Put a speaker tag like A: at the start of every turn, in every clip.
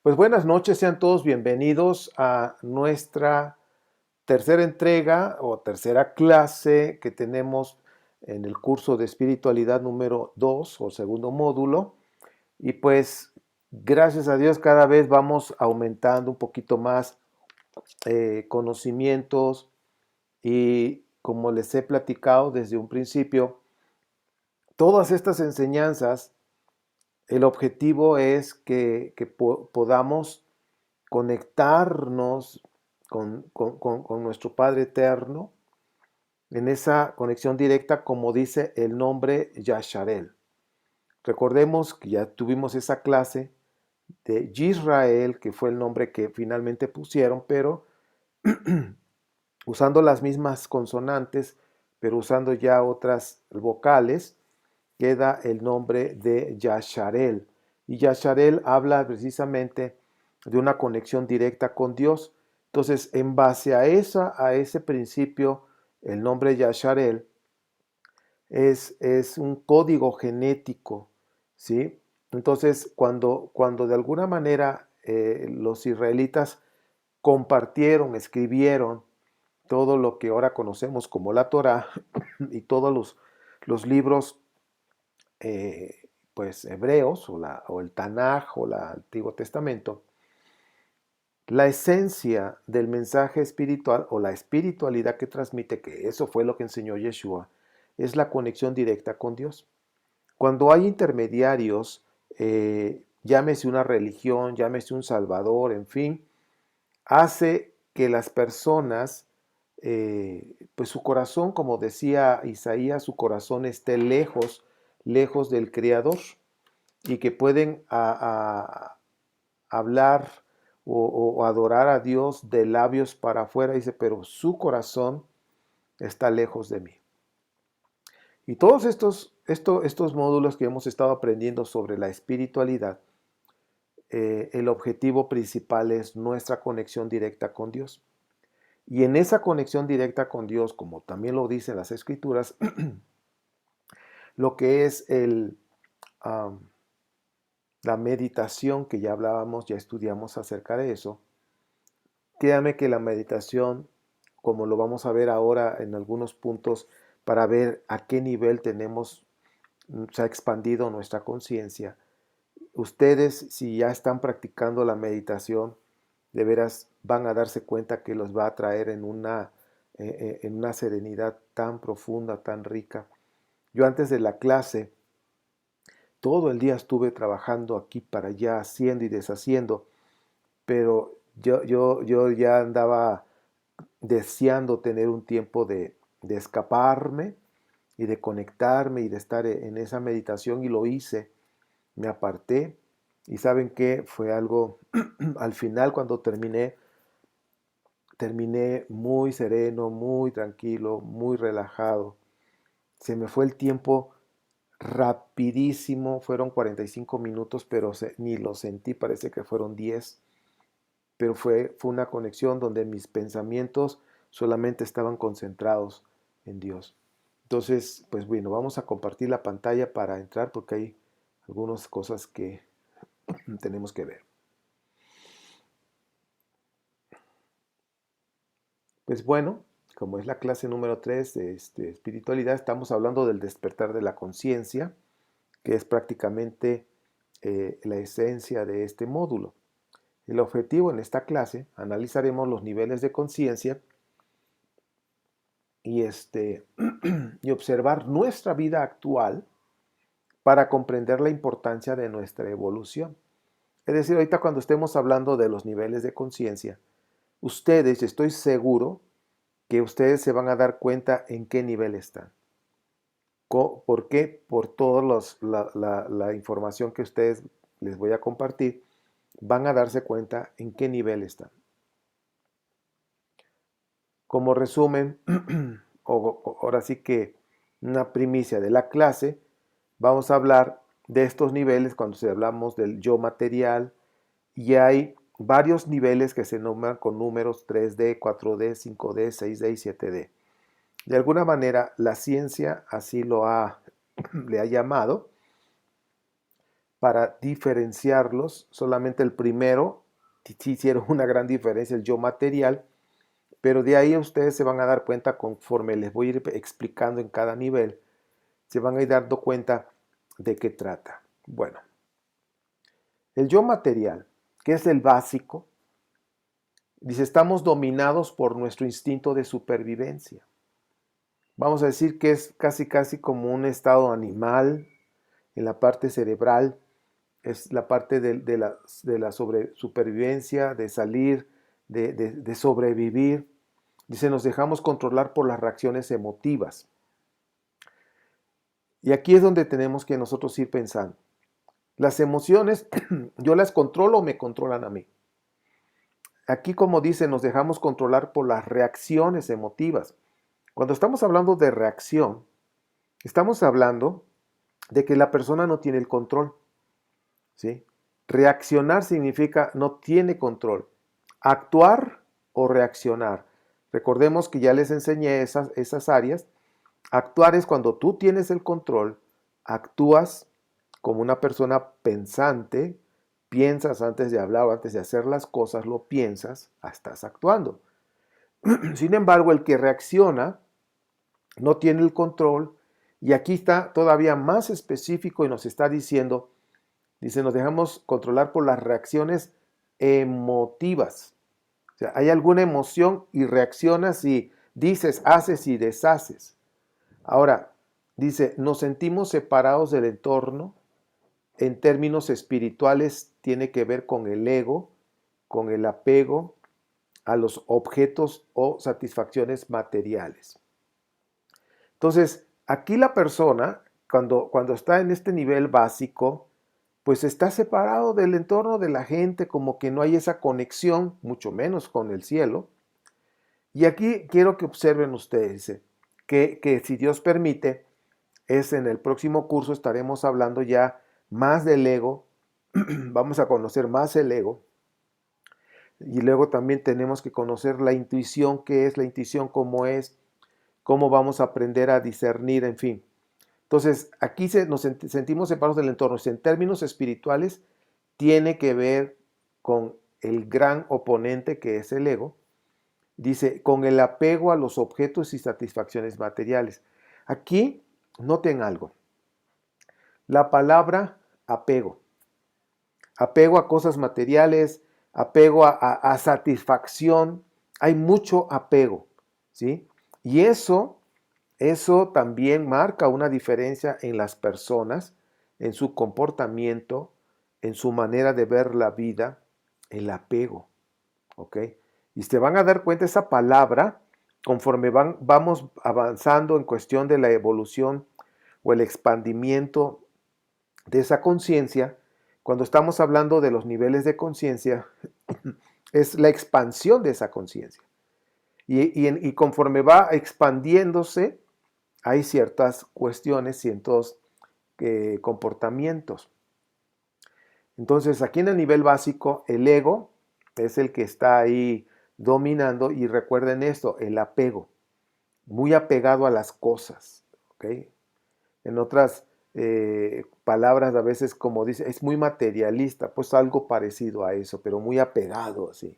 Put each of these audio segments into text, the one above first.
A: Pues buenas noches, sean todos bienvenidos a nuestra tercera entrega o tercera clase que tenemos en el curso de espiritualidad número 2 o segundo módulo. Y pues gracias a Dios cada vez vamos aumentando un poquito más conocimientos y como les he platicado desde un principio, todas estas enseñanzas, el objetivo es que podamos conectarnos con nuestro Padre Eterno en esa conexión directa, como dice el nombre Yasharel. Recordemos que ya tuvimos esa clase de Yisrael, que fue el nombre que finalmente pusieron, pero usando las mismas consonantes, pero usando ya otras vocales, queda el nombre de Yasharel. Y Yasharel habla precisamente de una conexión directa con Dios. Entonces, en base a ese principio, el nombre Yasharel es un código genético, ¿sí? Entonces, cuando de alguna manera los israelitas compartieron, escribieron todo lo que ahora conocemos como la Torá y todos los libros pues hebreos o el Tanaj o el Antiguo Testamento, la esencia del mensaje espiritual o la espiritualidad que transmite, que eso fue lo que enseñó Yeshua, es la conexión directa con Dios. Cuando hay intermediarios, llámese una religión, llámese un salvador, en fin, hace que las personas, pues su corazón, como decía Isaías, su corazón esté lejos, lejos del Creador y que pueden hablar o adorar a Dios de labios para afuera, dice, pero su corazón está lejos de mí. Y todos estos módulos que hemos estado aprendiendo sobre la espiritualidad, el objetivo principal es nuestra conexión directa con Dios. Y en esa conexión directa con Dios, como también lo dicen las escrituras, lo que es la meditación, que ya hablábamos, ya estudiamos acerca de eso, créame que la meditación, como lo vamos a ver ahora en algunos puntos, para ver a qué nivel se ha expandido nuestra conciencia, ustedes si ya están practicando la meditación, de veras van a darse cuenta que los va a traer en una serenidad tan profunda, tan rica. Yo antes de la clase, todo el día estuve trabajando aquí para allá, haciendo y deshaciendo, pero yo ya andaba deseando tener un tiempo de escaparme y de conectarme y de estar en esa meditación y lo hice. Me aparté y saben que fue algo, al final cuando terminé muy sereno, muy tranquilo, muy relajado. Se me fue el tiempo rapidísimo, fueron 45 minutos, pero ni lo sentí, parece que fueron 10, pero fue una conexión donde mis pensamientos solamente estaban concentrados en Dios. Entonces, pues bueno, vamos a compartir la pantalla para entrar porque hay algunas cosas que tenemos que ver. Pues bueno, como es la clase número 3 de espiritualidad, estamos hablando del despertar de la conciencia, que es prácticamente la esencia de este módulo. El objetivo en esta clase, analizaremos los niveles de conciencia y, y observar nuestra vida actual para comprender la importancia de nuestra evolución. Es decir, ahorita cuando estemos hablando de los niveles de conciencia, ustedes, estoy seguro que ustedes se van a dar cuenta en qué nivel están. ¿Por qué? Por toda la información que ustedes les voy a compartir, van a darse cuenta en qué nivel están. Como resumen, ahora sí que una primicia de la clase, vamos a hablar de estos niveles cuando hablamos del yo material y hay varios niveles que se nombran con números 3D, 4D, 5D, 6D y 7D. De alguna manera la ciencia así le ha llamado para diferenciarlos. Solamente el primero sí hicieron una gran diferencia, el yo material, pero de ahí ustedes se van a dar cuenta conforme les voy a ir explicando en cada nivel, se van a ir dando cuenta de qué trata. Bueno, el yo material, que es el básico, dice, estamos dominados por nuestro instinto de supervivencia. Vamos a decir que es casi como un estado animal en la parte cerebral, es la parte de la supervivencia, de salir, de sobrevivir. Dice, nos dejamos controlar por las reacciones emotivas. Y aquí es donde tenemos que nosotros ir pensando. Las emociones, ¿yo las controlo o me controlan a mí? Aquí, como dice, nos dejamos controlar por las reacciones emotivas. Cuando estamos hablando de reacción, estamos hablando de que la persona no tiene el control, ¿sí? Reaccionar significa no tiene control. Actuar o reaccionar. Recordemos que ya les enseñé esas áreas. Actuar es cuando tú tienes el control, actúas como una persona pensante, piensas antes de hablar o antes de hacer las cosas, lo piensas, estás actuando. Sin embargo, el que reacciona no tiene el control y aquí está todavía más específico y nos está diciendo, dice, nos dejamos controlar por las reacciones emotivas. O sea, hay alguna emoción y reaccionas y dices, haces y deshaces. Ahora, dice, nos sentimos separados del entorno. En términos espirituales tiene que ver con el ego, con el apego a los objetos o satisfacciones materiales. Entonces, aquí la persona, cuando está en este nivel básico, pues está separado del entorno de la gente, como que no hay esa conexión, mucho menos con el cielo. Y aquí quiero que observen ustedes, dice, que si Dios permite, es en el próximo curso estaremos hablando ya más del ego, vamos a conocer más el ego, y luego también tenemos que conocer la intuición, qué es la intuición, cómo es, cómo vamos a aprender a discernir, en fin. Entonces, aquí nos sentimos separados del entorno. En términos espirituales, tiene que ver con el gran oponente que es el ego. Dice, con el apego a los objetos y satisfacciones materiales. Aquí, noten algo. La palabra apego. Apego a cosas materiales, apego a satisfacción. Hay mucho apego, ¿sí? Y eso también marca una diferencia en las personas, en su comportamiento, en su manera de ver la vida, el apego, ¿ok? Y se van a dar cuenta esa palabra conforme vamos avanzando en cuestión de la evolución o el expandimiento de esa conciencia. Cuando estamos hablando de los niveles de conciencia, es la expansión de esa conciencia. Y conforme va expandiéndose, hay ciertas cuestiones, ciertos comportamientos. Entonces, aquí en el nivel básico, el ego es el que está ahí dominando y recuerden esto, el apego, muy apegado a las cosas, ¿ok? En otras palabras, a veces como dice, es muy materialista, pues algo parecido a eso, pero muy apegado así.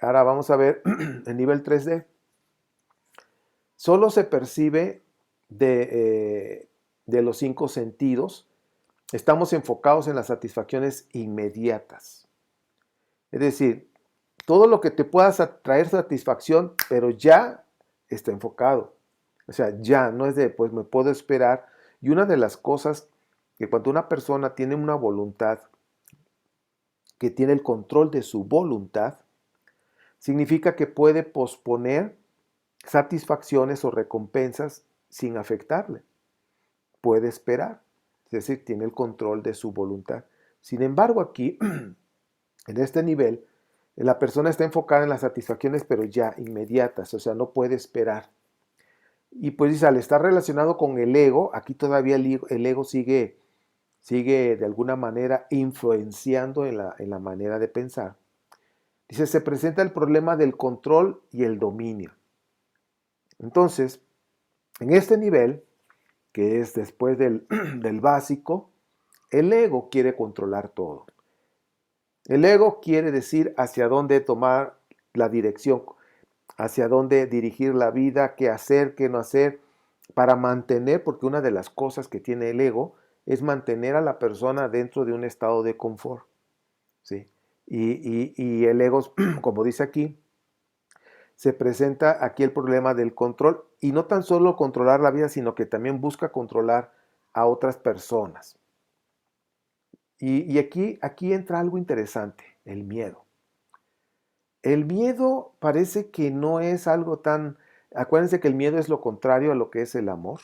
A: Ahora vamos a ver el nivel 3D. Solo se percibe de los 5 sentidos. Estamos enfocados en las satisfacciones inmediatas. Es decir, todo lo que te pueda traer satisfacción, pero ya está enfocado. O sea, ya no es de, pues me puedo esperar. Y una de las cosas que cuando una persona tiene una voluntad, que tiene el control de su voluntad, significa que puede posponer satisfacciones o recompensas sin afectarle. Puede esperar, es decir, tiene el control de su voluntad. Sin embargo, aquí, en este nivel, la persona está enfocada en las satisfacciones, pero ya inmediatas, o sea, no puede esperar. Y pues dice, al estar relacionado con el ego, aquí todavía el ego sigue de alguna manera influenciando en la manera de pensar. Dice, se presenta el problema del control y el dominio. Entonces, en este nivel, que es después del, del básico, el ego quiere controlar todo. El ego quiere decir hacia dónde tomar la dirección, hacia dónde dirigir la vida, qué hacer, qué no hacer, para mantener, porque una de las cosas que tiene el ego es mantener a la persona dentro de un estado de confort. ¿Sí? Y el ego, como dice aquí, se presenta aquí el problema del control, y no tan solo controlar la vida, sino que también busca controlar a otras personas. Y aquí entra algo interesante, el miedo. El miedo parece que no es algo tan... Acuérdense que el miedo es lo contrario a lo que es el amor.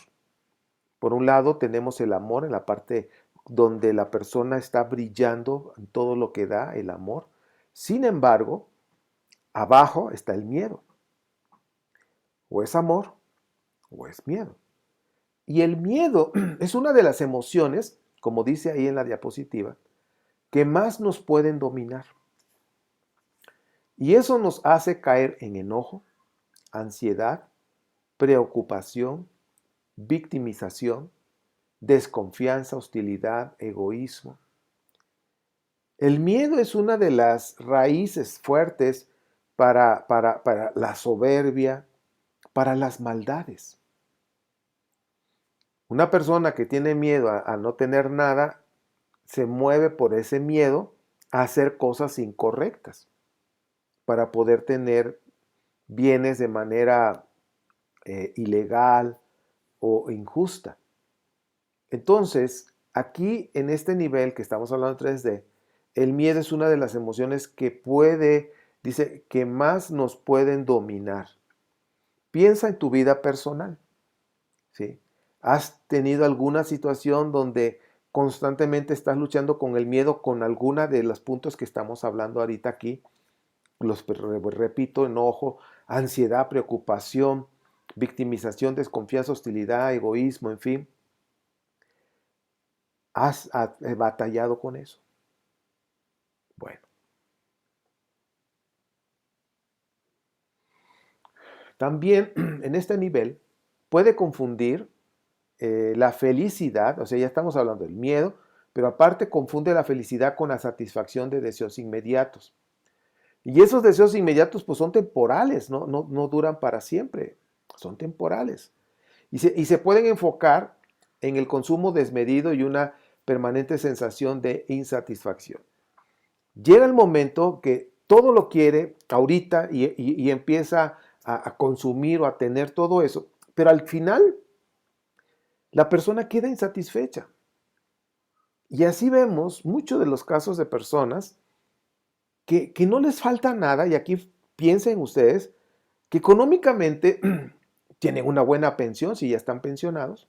A: Por un lado tenemos el amor en la parte donde la persona está brillando en todo lo que da, el amor. Sin embargo, abajo está el miedo. O es amor o es miedo. Y el miedo es una de las emociones, como dice ahí en la diapositiva, que más nos pueden dominar. Y eso nos hace caer en enojo, ansiedad, preocupación, victimización, desconfianza, hostilidad, egoísmo. El miedo es una de las raíces fuertes para la soberbia, para las maldades. Una persona que tiene miedo a no tener nada, se mueve por ese miedo a hacer cosas incorrectas para poder tener bienes de manera ilegal o injusta. Entonces, aquí en este nivel que estamos hablando en 3D, el miedo es una de las emociones que dice, que más nos pueden dominar. Piensa en tu vida personal, ¿sí? ¿Has tenido alguna situación donde constantemente estás luchando con el miedo con alguna de los puntos que estamos hablando ahorita aquí? Los repito, enojo, ansiedad, preocupación, victimización, desconfianza, hostilidad, egoísmo, en fin. ¿Has batallado con eso? Bueno, también en este nivel puede confundir la felicidad, o sea, ya estamos hablando del miedo, pero aparte confunde la felicidad con la satisfacción de deseos inmediatos. Y esos deseos inmediatos pues son temporales, no duran para siempre, son temporales. Y se pueden enfocar en el consumo desmedido y una permanente sensación de insatisfacción. Llega el momento que todo lo quiere ahorita y empieza a consumir o a tener todo eso, pero al final la persona queda insatisfecha. Y así vemos muchos de los casos de personas que no les falta nada, y aquí piensen ustedes que económicamente tienen una buena pensión si ya están pensionados,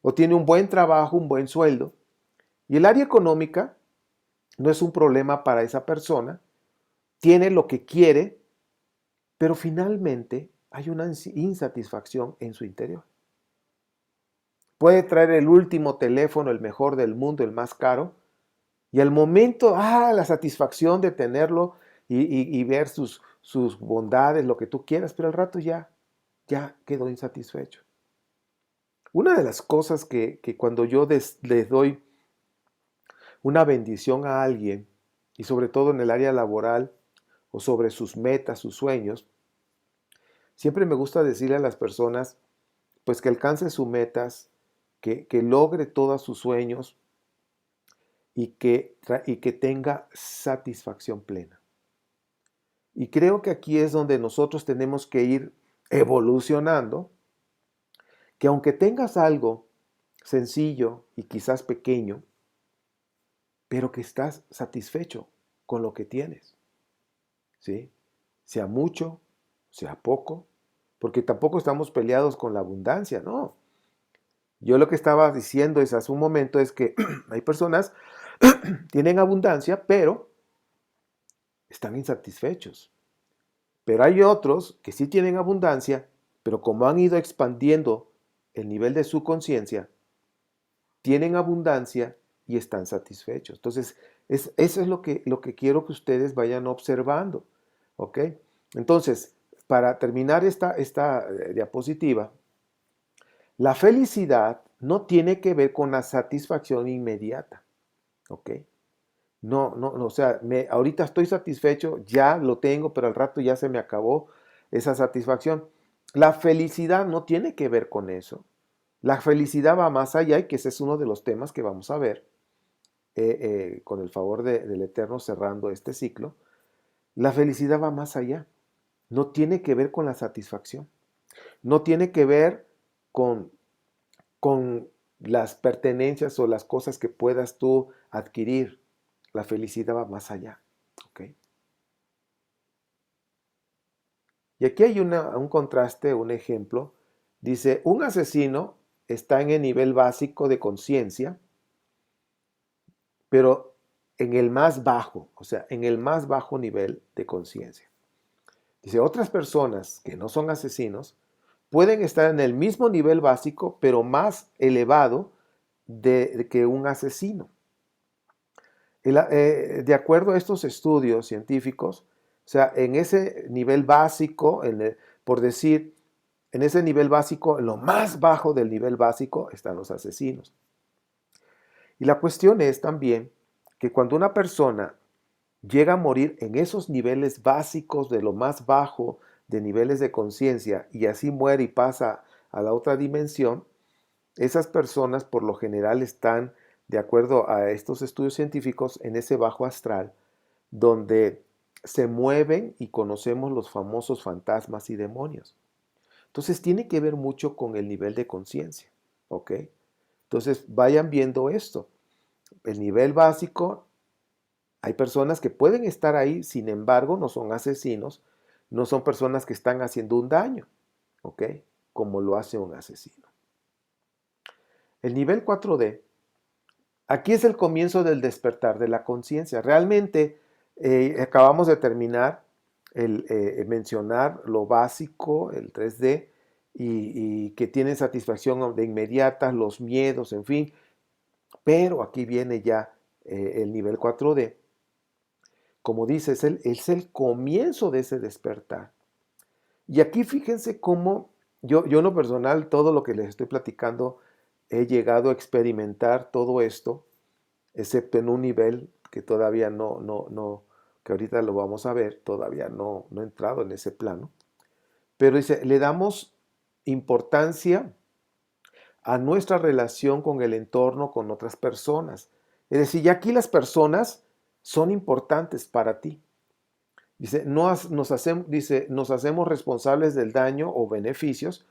A: o tienen un buen trabajo, un buen sueldo, y el área económica no es un problema para esa persona, tiene lo que quiere, pero finalmente hay una insatisfacción en su interior. Puede traer el último teléfono, el mejor del mundo, el más caro, y al momento, la satisfacción de tenerlo y ver sus bondades, lo que tú quieras, pero al rato ya quedó insatisfecho. Una de las cosas que cuando yo les doy una bendición a alguien, y sobre todo en el área laboral o sobre sus metas, sus sueños, siempre me gusta decirle a las personas, pues que alcance sus metas, que logre todos sus sueños y que tenga satisfacción plena. Y creo que aquí es donde nosotros tenemos que ir evolucionando, que aunque tengas algo sencillo y quizás pequeño, pero que estás satisfecho con lo que tienes, ¿sí? Sea mucho, sea poco, porque tampoco estamos peleados con la abundancia, ¿no? Yo lo que estaba diciendo hace un momento es que hay personas tienen abundancia, pero están insatisfechos. Pero hay otros que sí tienen abundancia, pero como han ido expandiendo el nivel de su conciencia, tienen abundancia y están satisfechos. Entonces, eso es lo que quiero que ustedes vayan observando. ¿Ok? Entonces, para terminar esta diapositiva, la felicidad no tiene que ver con la satisfacción inmediata, ¿ok? No, o sea, ahorita estoy satisfecho, ya lo tengo, pero al rato ya se me acabó esa satisfacción. La felicidad no tiene que ver con eso. La felicidad va más allá y que ese es uno de los temas que vamos a ver con el favor del Eterno cerrando este ciclo. La felicidad va más allá. No tiene que ver con la satisfacción. No tiene que ver con, con las pertenencias o las cosas que puedas tú adquirir. La felicidad va más allá. ¿Ok? Y aquí hay un contraste, un ejemplo. Dice, un asesino está en el nivel básico de conciencia, pero en el más bajo, o sea, en el más bajo nivel de conciencia. Dice, otras personas que no son asesinos pueden estar en el mismo nivel básico, pero más elevado de que un asesino. De acuerdo a estos estudios científicos, o sea, en ese nivel básico, por decir, en ese nivel básico, en lo más bajo del nivel básico, están los asesinos. Y la cuestión es también que cuando una persona llega a morir en esos niveles básicos de lo más bajo de niveles de conciencia y así muere y pasa a la otra dimensión, esas personas por lo general están, de acuerdo a estos estudios científicos, en ese bajo astral, donde se mueven y conocemos los famosos fantasmas y demonios. Entonces tiene que ver mucho con el nivel de conciencia, ¿ok? Entonces vayan viendo esto. El nivel básico, hay personas que pueden estar ahí, sin embargo, no son asesinos, no son personas que están haciendo un daño, ¿ok? Como lo hace un asesino. El nivel 4D, aquí es el comienzo del despertar de la conciencia. Realmente acabamos de terminar el mencionar lo básico, el 3D, y que tienen satisfacción de inmediata, los miedos, en fin. Pero aquí viene ya el nivel 4D. Como dice, es el comienzo de ese despertar. Y aquí fíjense cómo yo en lo personal, todo lo que les estoy platicando, he llegado a experimentar todo esto, excepto en un nivel que todavía no, que ahorita lo vamos a ver, todavía no he entrado en ese plano. Pero dice, le damos importancia a nuestra relación con el entorno, con otras personas. Es decir, ya aquí las personas son importantes para ti. Dice, nos hacemos responsables del daño o beneficios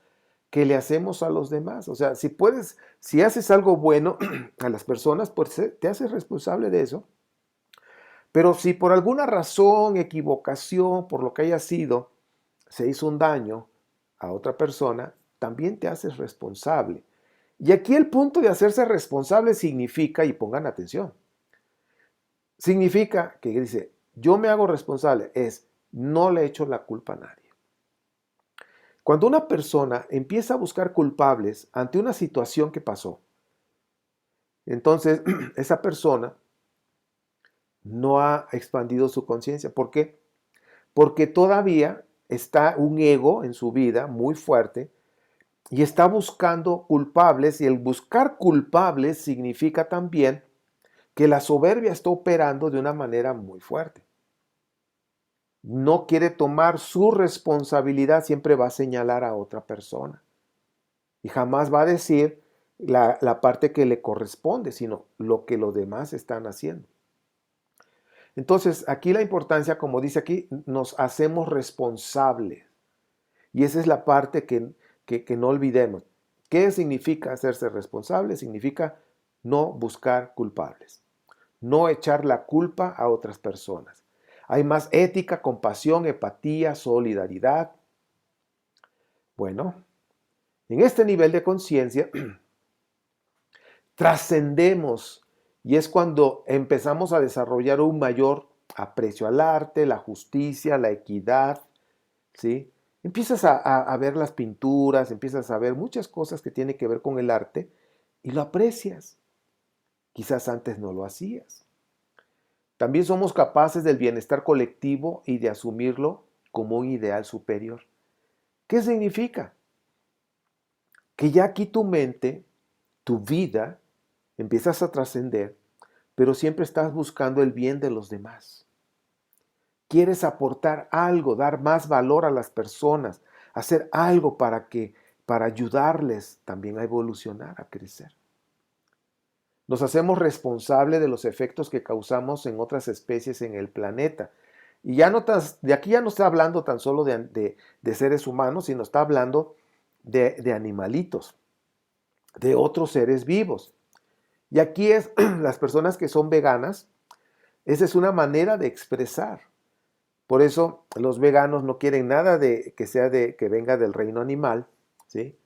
A: que le hacemos a los demás. O sea, si haces algo bueno a las personas, pues te haces responsable de eso. Pero si por alguna razón, equivocación, por lo que haya sido, se hizo un daño a otra persona, también te haces responsable. Y aquí el punto de hacerse responsable significa, y pongan atención, significa que dice, yo me hago responsable, es no le echo la culpa a nadie. Cuando una persona empieza a buscar culpables ante una situación que pasó, entonces esa persona no ha expandido su conciencia. ¿Por qué? Porque todavía está un ego en su vida muy fuerte y está buscando culpables, y el buscar culpables significa también que la soberbia está operando de una manera muy fuerte. No quiere tomar su responsabilidad, siempre va a señalar a otra persona. Y jamás va a decir la parte que le corresponde, sino lo que los demás están haciendo. Entonces, aquí la importancia, como dice aquí, nos hacemos responsables. Y esa es la parte que no olvidemos. ¿Qué significa hacerse responsable? Significa no buscar culpables, no echar la culpa a otras personas. Hay más ética, compasión, empatía, solidaridad. Bueno, en este nivel de conciencia trascendemos y es cuando empezamos a desarrollar un mayor aprecio al arte, la justicia, la equidad, ¿sí? Empiezas a ver las pinturas, empiezas a ver muchas cosas que tienen que ver con el arte y lo aprecias. Quizás antes no lo hacías. También somos capaces del bienestar colectivo y de asumirlo como un ideal superior. ¿Qué significa? Que ya aquí tu mente tu vida, empiezas a trascender, pero siempre estás buscando el bien de los demás. Quieres aportar algo, dar más valor a las personas, hacer algo para ayudarles también a evolucionar, a crecer. Nos hacemos responsables de los efectos que causamos en otras especies en el planeta. Y ya no de aquí ya no está hablando tan solo de seres humanos, sino está hablando de animalitos, de otros seres vivos. Y aquí es las personas que son veganas, esa es una manera de expresar. Por eso los veganos no quieren nada de que venga del reino animal, ¿sí?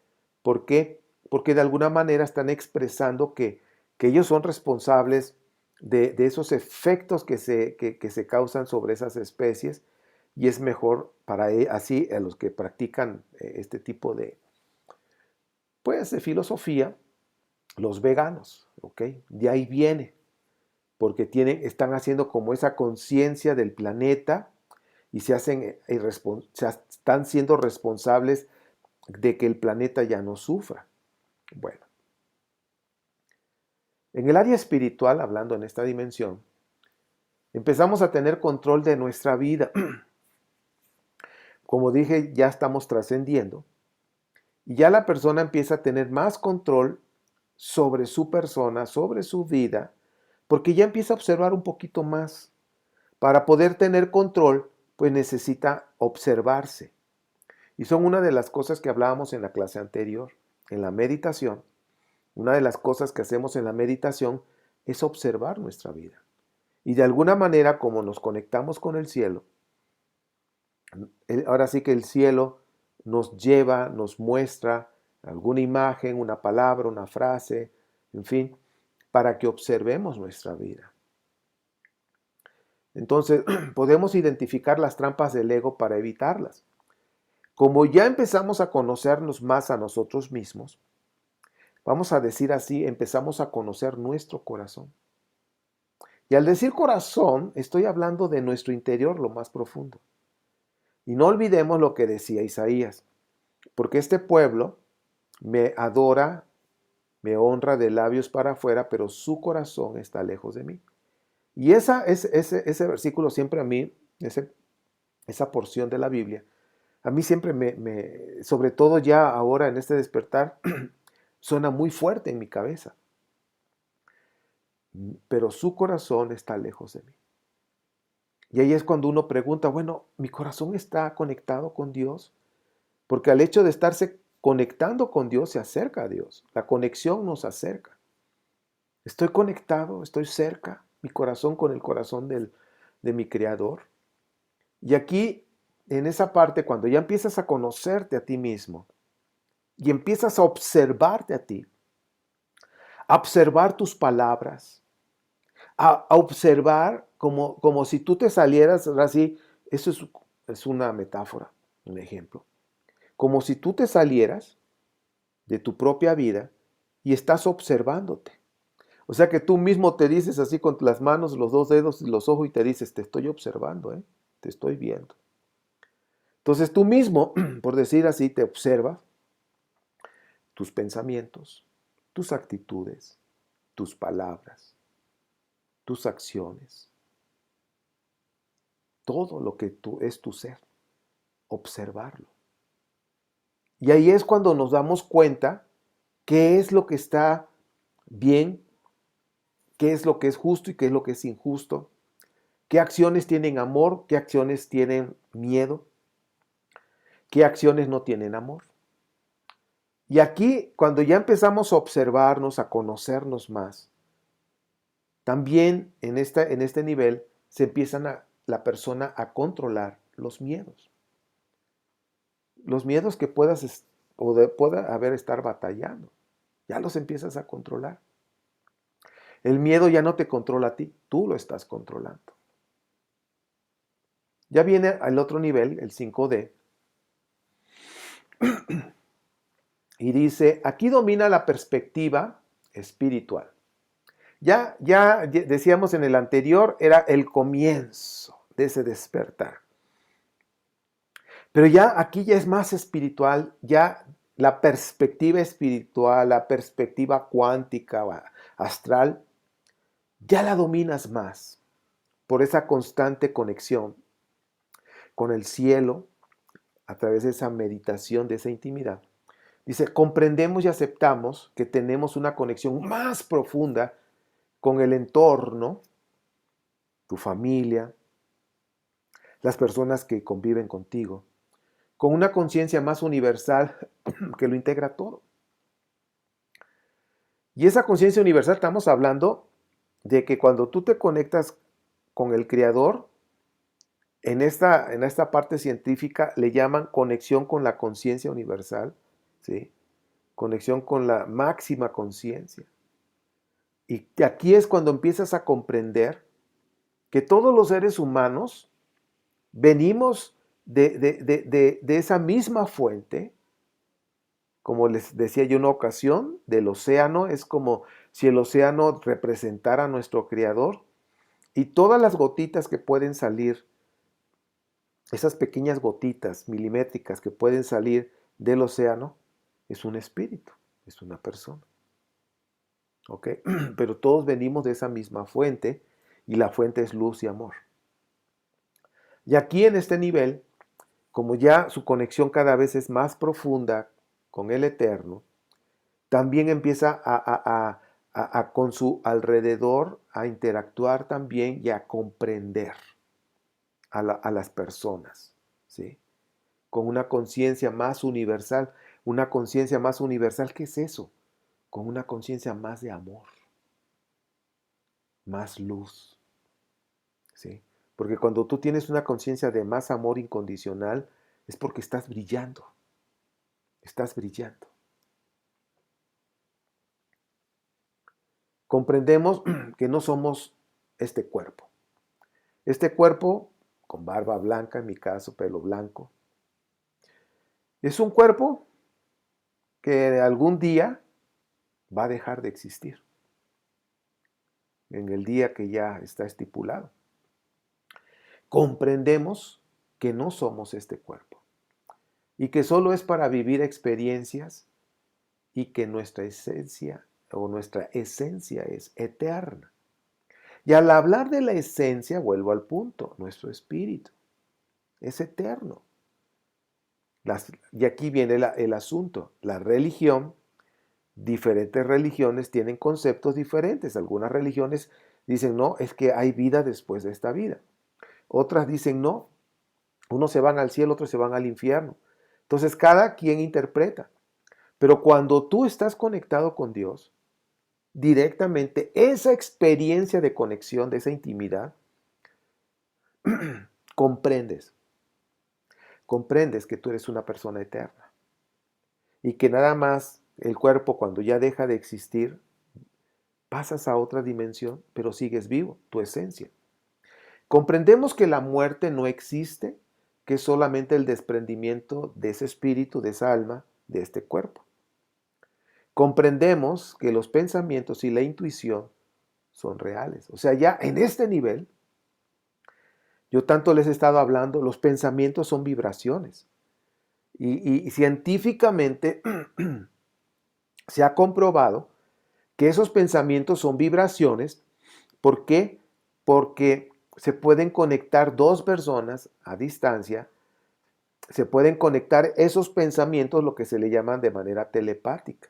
A: ¿Por qué? Porque de alguna manera están expresando que ellos son responsables de esos efectos que se causan sobre esas especies, y es mejor para así a los que practican este tipo de filosofía, los veganos, ¿ok? De ahí viene, porque están haciendo como esa conciencia del planeta y están siendo responsables de que el planeta ya no sufra. Bueno, en el área espiritual, hablando en esta dimensión, empezamos a tener control de nuestra vida. Como dije, ya estamos trascendiendo y ya la persona empieza a tener más control sobre su persona, sobre su vida, porque ya empieza a observar un poquito más. Para poder tener control, pues necesita observarse. Y son una de las cosas que hablábamos en la clase anterior, en la meditación. Una de las cosas que hacemos en la meditación es observar nuestra vida. Y de alguna manera, como nos conectamos con el cielo, ahora sí que el cielo nos lleva, nos muestra alguna imagen, una palabra, una frase, en fin, para que observemos nuestra vida. Entonces, podemos identificar las trampas del ego para evitarlas. Como ya empezamos a conocernos más a nosotros mismos, vamos a decir así, empezamos a conocer nuestro corazón. Y al decir corazón, estoy hablando de nuestro interior, lo más profundo. Y no olvidemos lo que decía Isaías, porque este pueblo me adora, me honra de labios para afuera, pero su corazón está lejos de mí. Y ese versículo siempre a mí, esa porción de la Biblia, a mí siempre sobre todo ya ahora en este despertar, suena muy fuerte en mi cabeza. Pero su corazón está lejos de mí. Y ahí es cuando uno pregunta, bueno, ¿mi corazón está conectado con Dios? Porque al hecho de estarse conectando con Dios se acerca a Dios. La conexión nos acerca. Estoy conectado, estoy cerca, mi corazón con el corazón de mi Creador. Y aquí, en esa parte, cuando ya empiezas a conocerte a ti mismo y empiezas a observarte a ti, a observar tus palabras, a observar como si tú te salieras así, eso es una metáfora, un ejemplo, como si tú te salieras de tu propia vida y estás observándote. O sea que tú mismo te dices así con las manos, los dos dedos y los ojos y te dices, te estoy observando, te estoy viendo. Entonces tú mismo, por decir así, te observas tus pensamientos, tus actitudes, tus palabras, tus acciones, todo lo que tú es tu ser, observarlo. Y ahí es cuando nos damos cuenta qué es lo que está bien, qué es lo que es justo y qué es lo que es injusto, qué acciones tienen amor, qué acciones tienen miedo, qué acciones no tienen amor. Y aquí, cuando ya empezamos a observarnos, a conocernos más, también en este nivel se empiezan la persona a controlar los miedos. Los miedos que pueda haber estar batallando, ya los empiezas a controlar. El miedo ya no te controla a ti, tú lo estás controlando. Ya viene al otro nivel, el 5D, y dice, aquí domina la perspectiva espiritual. Ya decíamos en el anterior, era el comienzo de ese despertar. Pero ya aquí ya es más espiritual, ya la perspectiva espiritual, la perspectiva cuántica, astral, ya la dominas más por esa constante conexión con el cielo a través de esa meditación, de esa intimidad. Dice, comprendemos y aceptamos que tenemos una conexión más profunda con el entorno, tu familia, las personas que conviven contigo, con una conciencia más universal que lo integra todo. Y esa conciencia universal estamos hablando de que cuando tú te conectas con el Creador, en esta parte científica le llaman conexión con la conciencia universal, ¿sí? Conexión con la máxima conciencia. Y aquí es cuando empiezas a comprender que todos los seres humanos venimos de esa misma fuente. Como les decía yo en una ocasión, del océano, es como si el océano representara a nuestro Creador, y todas las gotitas que pueden salir, esas pequeñas gotitas milimétricas que pueden salir del océano, es un espíritu, es una persona. ¿Ok? Pero todos venimos de esa misma fuente, y la fuente es luz y amor. Y aquí en este nivel, como ya su conexión cada vez es más profunda con el Eterno, también empieza con su alrededor a interactuar también y a comprender a las personas, ¿sí? Con una conciencia más universal. Una conciencia más universal, ¿qué es eso? Con una conciencia más de amor, más luz, ¿sí? Porque cuando tú tienes una conciencia de más amor incondicional, es porque estás brillando, estás brillando. Comprendemos que no somos este cuerpo. Este cuerpo, con barba blanca, en mi caso, pelo blanco, es un cuerpo que algún día va a dejar de existir, en el día que ya está estipulado. Comprendemos que no somos este cuerpo y que solo es para vivir experiencias, y que nuestra esencia es eterna. Y al hablar de la esencia, vuelvo al punto, nuestro espíritu es eterno. Y aquí viene el asunto. La religión, diferentes religiones tienen conceptos diferentes. Algunas religiones dicen, no, es que hay vida después de esta vida. Otras dicen, no, unos se van al cielo, otros se van al infierno. Entonces cada quien interpreta. Pero cuando tú estás conectado con Dios, directamente esa experiencia de conexión, de esa intimidad, comprendes que tú eres una persona eterna y que nada más el cuerpo, cuando ya deja de existir, pasas a otra dimensión, pero sigues vivo, tu esencia. Comprendemos que la muerte no existe, que es solamente el desprendimiento de ese espíritu, de esa alma, de este cuerpo. Comprendemos que los pensamientos y la intuición son reales. O sea, ya en este nivel, yo tanto les he estado hablando, los pensamientos son vibraciones. Y científicamente se ha comprobado que esos pensamientos son vibraciones. ¿Por qué? Porque se pueden conectar dos personas a distancia, se pueden conectar esos pensamientos, lo que se le llaman de manera telepática.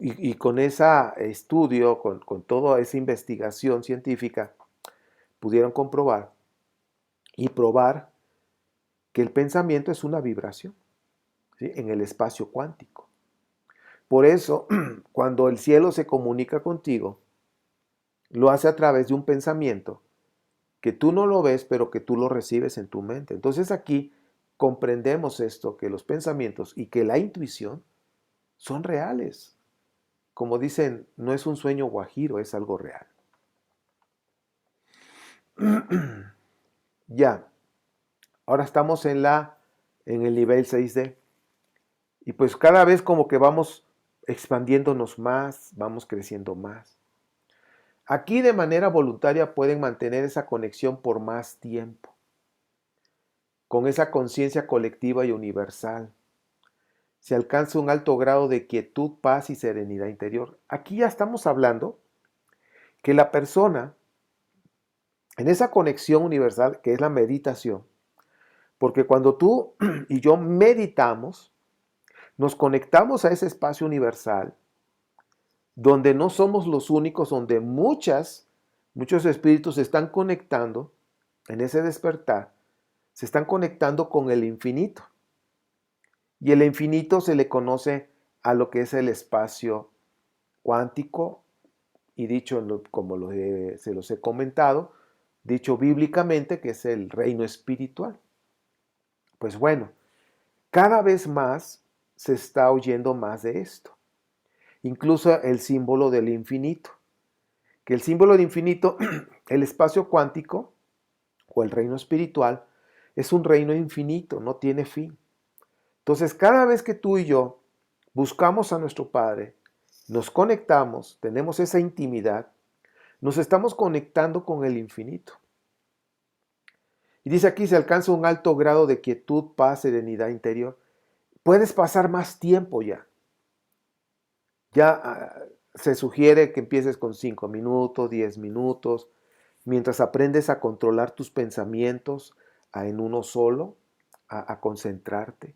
A: Y con ese estudio, con toda esa investigación científica, pudieron comprobar y probar que el pensamiento es una vibración, ¿sí? En el espacio cuántico. Por eso, cuando el cielo se comunica contigo, lo hace a través de un pensamiento que tú no lo ves, pero que tú lo recibes en tu mente. Entonces aquí comprendemos esto, que los pensamientos y que la intuición son reales. Como dicen, no es un sueño guajiro, es algo real. Ya, ahora estamos en el nivel 6D. Y pues cada vez como que vamos expandiéndonos más, vamos creciendo más. Aquí de manera voluntaria pueden mantener esa conexión por más tiempo, con esa conciencia colectiva y universal. se alcanza un alto grado de quietud, paz y serenidad interior. Aquí ya estamos hablando que la persona, en esa conexión universal que es la meditación, porque cuando tú y yo meditamos, nos conectamos a ese espacio universal, donde no somos los únicos, donde muchos espíritus se están conectando en ese despertar, se están conectando con el infinito. Y el infinito se le conoce a lo que es el espacio cuántico, y dicho se los he comentado, dicho bíblicamente que es el reino espiritual. Pues bueno, cada vez más se está oyendo más de esto. Incluso el símbolo del infinito. Que el símbolo del infinito, el espacio cuántico o el reino espiritual, es un reino infinito, no tiene fin. Entonces, cada vez que tú y yo buscamos a nuestro Padre, nos conectamos, tenemos esa intimidad, nos estamos conectando con el infinito. Y dice aquí, se alcanza un alto grado de quietud, paz, serenidad interior. Puedes pasar más tiempo ya. Ya se sugiere que empieces con 5 minutos, 10 minutos, mientras aprendes a controlar tus pensamientos en uno solo, a concentrarte.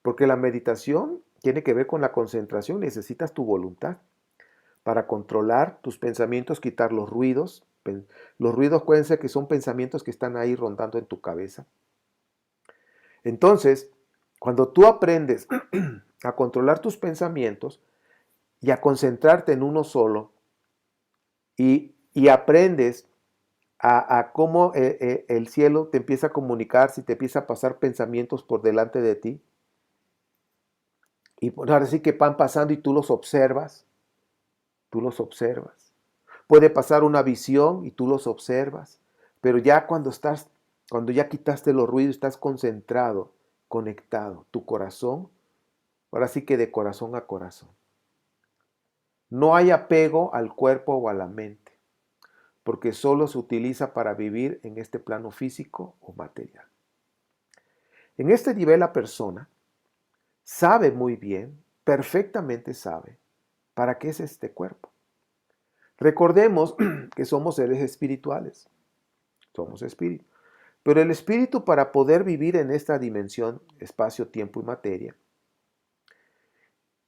A: Porque la meditación tiene que ver con la concentración, necesitas tu voluntad para controlar tus pensamientos, quitar los ruidos. Los ruidos pueden ser que son pensamientos que están ahí rondando en tu cabeza. Entonces, cuando tú aprendes a controlar tus pensamientos y a concentrarte en uno solo y aprendes a cómo el cielo te empieza a comunicar, si te empieza a pasar pensamientos por delante de ti, y ahora sí que van pasando y tú los observas. Tú los observas. Puede pasar una visión y tú los observas, pero ya cuando ya quitaste los ruidos, estás concentrado, conectado, tu corazón, ahora sí que de corazón a corazón. No hay apego al cuerpo o a la mente, porque solo se utiliza para vivir en este plano físico o material. En este nivel la persona sabe muy bien, perfectamente sabe, para qué es este cuerpo. Recordemos que somos seres espirituales, somos espíritu. Pero el espíritu, para poder vivir en esta dimensión, espacio, tiempo y materia,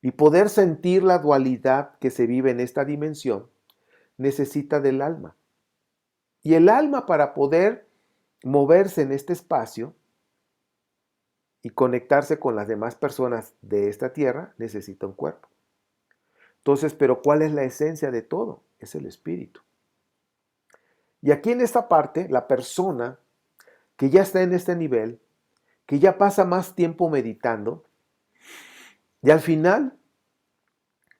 A: y poder sentir la dualidad que se vive en esta dimensión, necesita del alma. Y el alma, para poder moverse en este espacio y conectarse con las demás personas de esta tierra, necesita un cuerpo. Entonces, ¿pero cuál es la esencia de todo? Es el espíritu. Y aquí en esta parte, la persona que ya está en este nivel, que ya pasa más tiempo meditando, y al final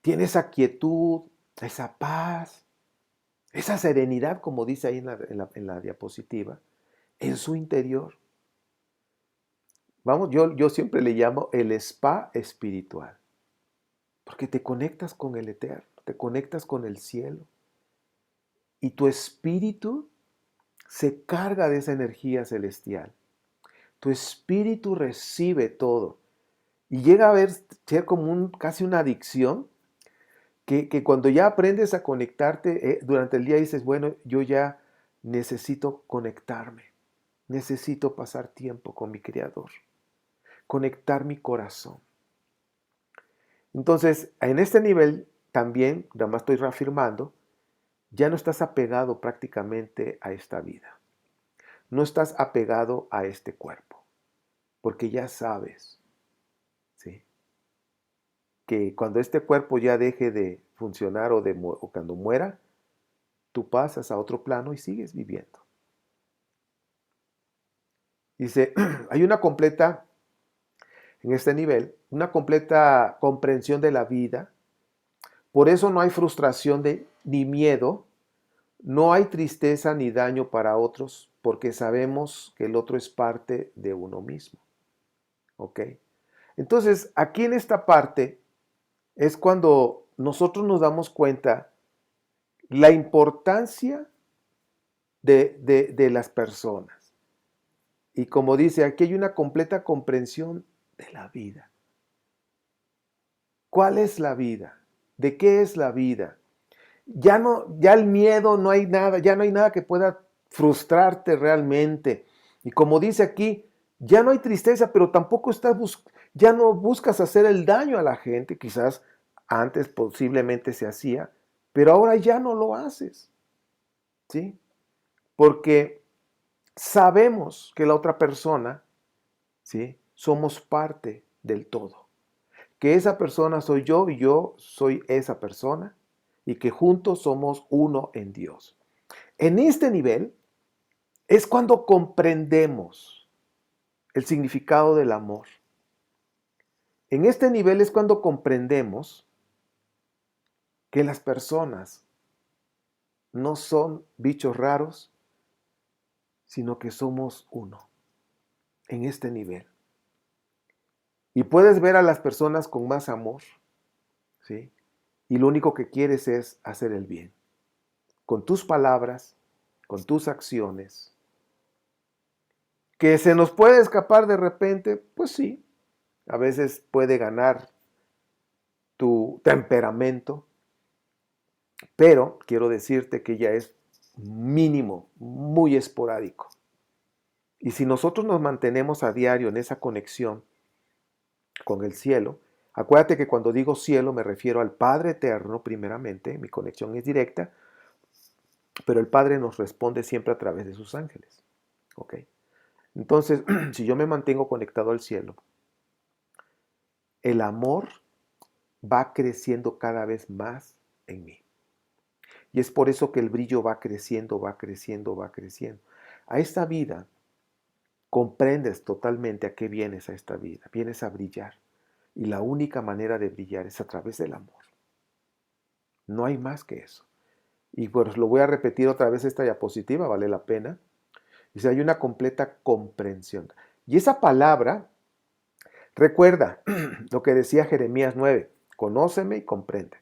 A: tiene esa quietud, esa paz, esa serenidad, como dice ahí en la diapositiva, en su interior. Vamos, yo siempre le llamo el spa espiritual, porque te conectas con el eterno, te conectas con el cielo, y tu espíritu se carga de esa energía celestial. Tu espíritu recibe todo y llega a ser como casi una adicción que cuando ya aprendes a conectarte durante el día dices, bueno, yo ya necesito conectarme, necesito pasar tiempo con mi Creador, conectar mi corazón. Entonces, en este nivel también, nada más estoy reafirmando, ya no estás apegado prácticamente a esta vida, no estás apegado a este cuerpo, porque ya sabes, ¿sí?, que cuando este cuerpo ya deje de funcionar o cuando muera, tú pasas a otro plano y sigues viviendo. Dice, hay en este nivel, una completa comprensión de la vida. Por eso no hay frustración ni miedo, no hay tristeza ni daño para otros, porque sabemos que el otro es parte de uno mismo. ¿Ok? Entonces, aquí en esta parte es cuando nosotros nos damos cuenta la importancia de las personas. Y como dice, aquí hay una completa comprensión de la vida. ¿Cuál es la vida? ¿De qué es la vida? Ya el miedo no hay nada, ya no hay nada que pueda frustrarte realmente. Y como dice aquí, ya no hay tristeza, pero tampoco ya no buscas hacer el daño a la gente, quizás antes posiblemente se hacía, pero ahora ya no lo haces, ¿sí? Porque sabemos que la otra persona, ¿sí? Somos parte del todo. Que esa persona soy yo y yo soy esa persona y que juntos somos uno en Dios. En este nivel es cuando comprendemos el significado del amor. En este nivel es cuando comprendemos que las personas no son bichos raros, sino que somos uno. En este nivel. Y puedes ver a las personas con más amor, ¿sí? Y lo único que quieres es hacer el bien. Con tus palabras, con tus acciones. ¿Que se nos puede escapar de repente? Pues sí. A veces puede ganar tu temperamento, pero quiero decirte que ya es mínimo, muy esporádico. Y si nosotros nos mantenemos a diario en esa conexión con el cielo, acuérdate que cuando digo cielo me refiero al Padre Eterno primeramente, mi conexión es directa, pero el Padre nos responde siempre a través de sus ángeles. ¿Ok? Entonces, si yo me mantengo conectado al cielo, el amor va creciendo cada vez más en mí. Y es por eso que el brillo va creciendo, va creciendo, va creciendo. A esta vida comprendes totalmente a qué vienes a esta vida. Vienes a brillar. Y la única manera de brillar es a través del amor. No hay más que eso. Y pues lo voy a repetir otra vez esta diapositiva, vale la pena. Dice, hay una completa comprensión. Y esa palabra, recuerda lo que decía Jeremías 9, conóceme y comprende.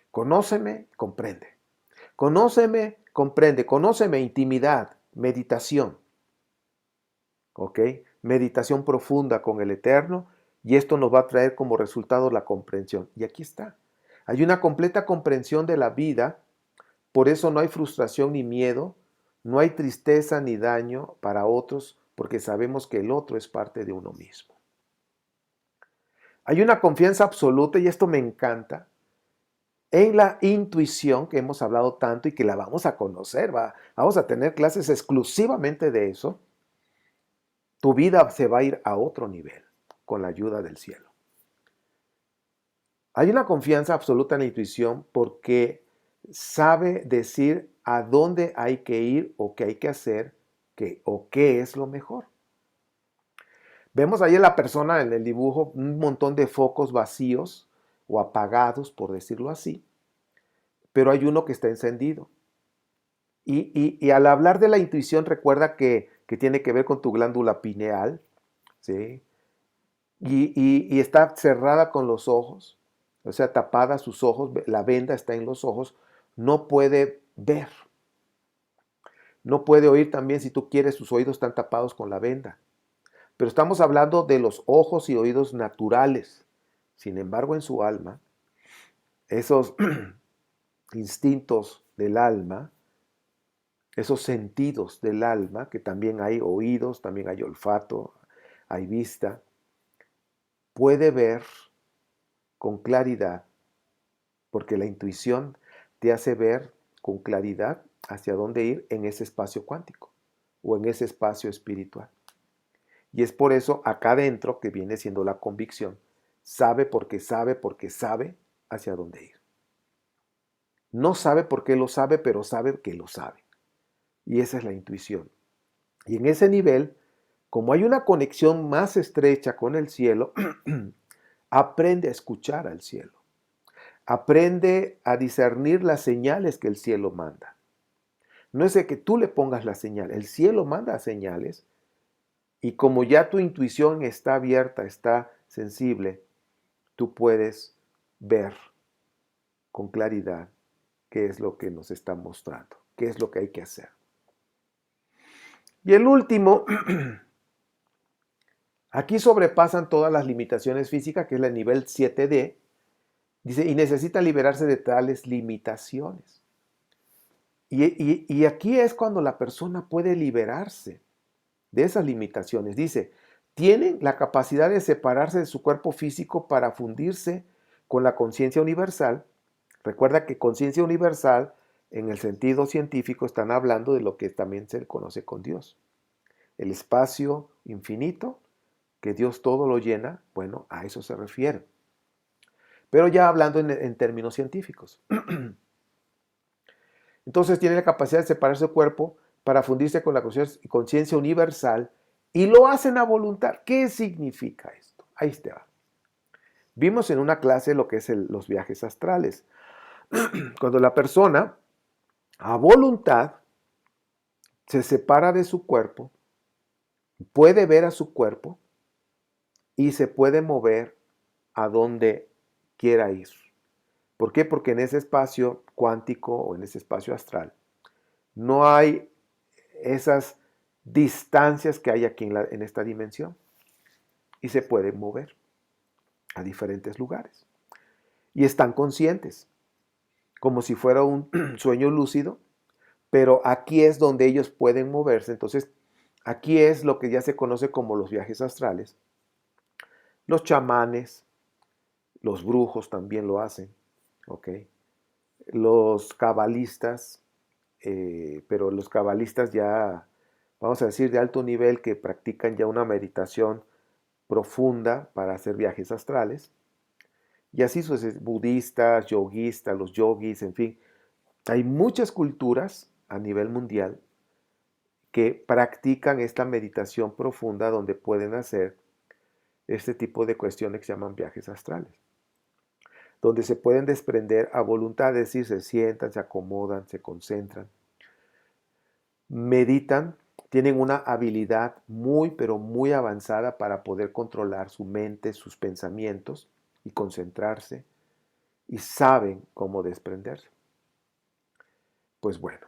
A: Conóceme, comprende. Conóceme, comprende. Conóceme, intimidad, meditación. ¿Ok? Meditación profunda con el Eterno y esto nos va a traer como resultado la comprensión. Y aquí está. Hay una completa comprensión de la vida, por eso no hay frustración ni miedo, no hay tristeza ni daño para otros, porque sabemos que el otro es parte de uno mismo. Hay una confianza absoluta, y esto me encanta, en la intuición que hemos hablado tanto y que la vamos a conocer. Vamos a tener clases exclusivamente de eso. Tu vida se va a ir a otro nivel con la ayuda del cielo. Hay una confianza absoluta en la intuición porque sabe decir a dónde hay que ir o qué hay que hacer o qué es lo mejor. Vemos ahí en la persona, en el dibujo, un montón de focos vacíos o apagados, por decirlo así, pero hay uno que está encendido. Y al hablar de la intuición, recuerda que tiene que ver con tu glándula pineal, ¿sí? Y está cerrada con los ojos, o sea, tapada sus ojos, la venda está en los ojos, no puede ver, no puede oír también, si tú quieres, sus oídos están tapados con la venda. Pero estamos hablando de los ojos y oídos naturales. Sin embargo, en su alma, esos instintos del alma, esos sentidos del alma, que también hay oídos, también hay olfato, hay vista, puede ver con claridad, porque la intuición te hace ver con claridad hacia dónde ir en ese espacio cuántico o en ese espacio espiritual. Y es por eso acá adentro, que viene siendo la convicción, sabe porque sabe hacia dónde ir. No sabe por qué lo sabe, pero sabe que lo sabe. Y esa es la intuición. Y en ese nivel, como hay una conexión más estrecha con el cielo, aprende a escuchar al cielo. Aprende a discernir las señales que el cielo manda. No es de que tú le pongas la señal, el cielo manda señales y como ya tu intuición está abierta, está sensible, tú puedes ver con claridad qué es lo que nos está mostrando, qué es lo que hay que hacer. Y el último, aquí sobrepasan todas las limitaciones físicas, que es el nivel 7D, Dice, y necesita liberarse de tales limitaciones. Y aquí es cuando la persona puede liberarse de esas limitaciones. Dice, tienen la capacidad de separarse de su cuerpo físico para fundirse con la conciencia universal. Recuerda que conciencia universal, en el sentido científico, están hablando de lo que también se conoce con Dios. El espacio infinito, que Dios todo lo llena, bueno, a eso se refiere. Pero ya hablando en términos científicos. Entonces tiene la capacidad de separar su cuerpo para fundirse con la conciencia universal y lo hacen a voluntad. ¿Qué significa esto? Ahí está. Vimos en una clase lo que es los viajes astrales. Cuando la persona a voluntad se separa de su cuerpo, puede ver a su cuerpo y se puede mover a donde quiera ir. ¿Por qué? Porque en ese espacio cuántico o en ese espacio astral no hay esas distancias que hay aquí en esta dimensión y se pueden mover a diferentes lugares. Y están conscientes, como si fuera un sueño lúcido, pero aquí es donde ellos pueden moverse. Entonces, aquí es lo que ya se conoce como los viajes astrales. Los chamanes, los brujos también lo hacen, ¿ok? Los cabalistas, pero los cabalistas ya, vamos a decir, de alto nivel, que practican ya una meditación profunda para hacer viajes astrales. Y así budistas, yoguistas, los yogis, en fin. Hay muchas culturas a nivel mundial que practican esta meditación profunda donde pueden hacer este tipo de cuestiones que se llaman viajes astrales, donde se pueden desprender a voluntad, es decir, se sientan, se acomodan, se concentran, meditan, tienen una habilidad muy, pero muy avanzada para poder controlar su mente, sus pensamientos y concentrarse, y saben cómo desprenderse. Pues bueno,